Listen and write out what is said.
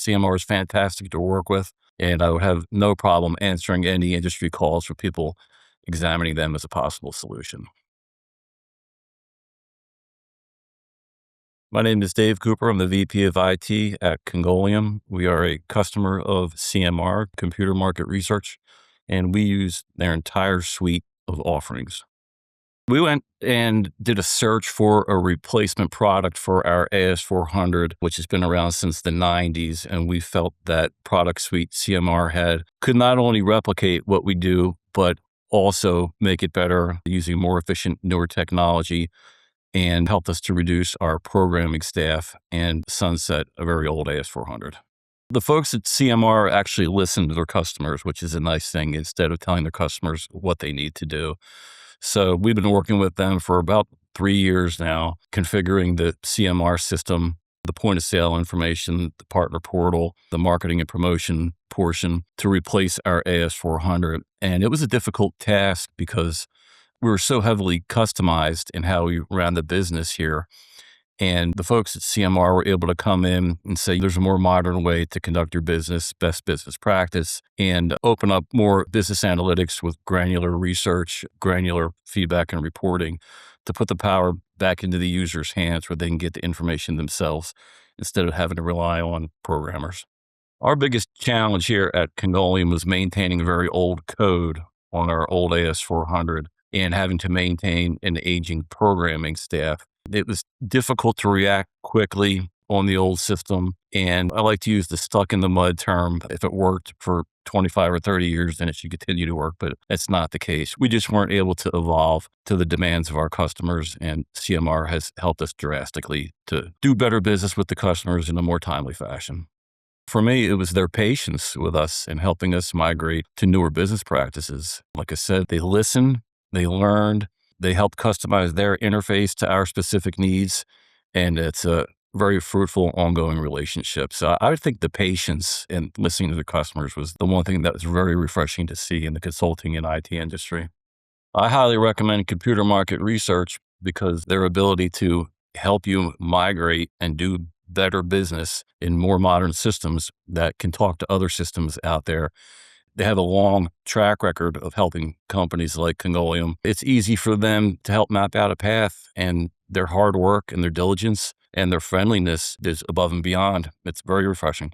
CMR is fantastic to work with, and I would have no problem answering any industry calls for people examining them as a possible solution. My name is Dave Cooper. I'm the VP of IT at Congoleum. We are a customer of CMR, Computer Market Research, and we use their entire suite of offerings. We went and did a search for a replacement product for our AS400, which has been around since the 90s. And we felt that product suite CMR had could not only replicate what we do, but also make it better using more efficient, newer technology and helped us to reduce our programming staff and sunset a very old AS400. The folks at CMR actually listen to their customers, which is a nice thing, instead of telling their customers what they need to do. So we've been working with them for about 3 years now, configuring the CMR system, the point of sale information, the partner portal, the marketing and promotion portion to replace our AS400. And it was a difficult task because we were so heavily customized in how we ran the business here. And the folks at CMR were able to come in and say, there's a more modern way to conduct your business, best business practice, and open up more business analytics with granular research, granular feedback and reporting to put the power back into the user's hands where they can get the information themselves instead of having to rely on programmers. Our biggest challenge here at Congoleum was maintaining very old code on our old AS400 and having to maintain an aging programming staff. It was difficult to react quickly on the old system. And I like to use the stuck in the mud term. If it worked for 25 or 30 years, then it should continue to work, but that's not the case. We just weren't able to evolve to the demands of our customers, and CMR has helped us drastically to do better business with the customers in a more timely fashion. For me, it was their patience with us and helping us migrate to newer business practices. Like I said, they listened, they learned, they helped customize their interface to our specific needs, and it's a very fruitful, ongoing relationship. So I would think the patience and listening to the customers was the one thing that was very refreshing to see in the consulting and IT industry. I highly recommend Computer Market Research because their ability to help you migrate and do better business in more modern systems that can talk to other systems out there. They have a long track record of helping companies like Congoleum. It's easy for them to help map out a path, and their hard work and their diligence and their friendliness is above and beyond. It's very refreshing.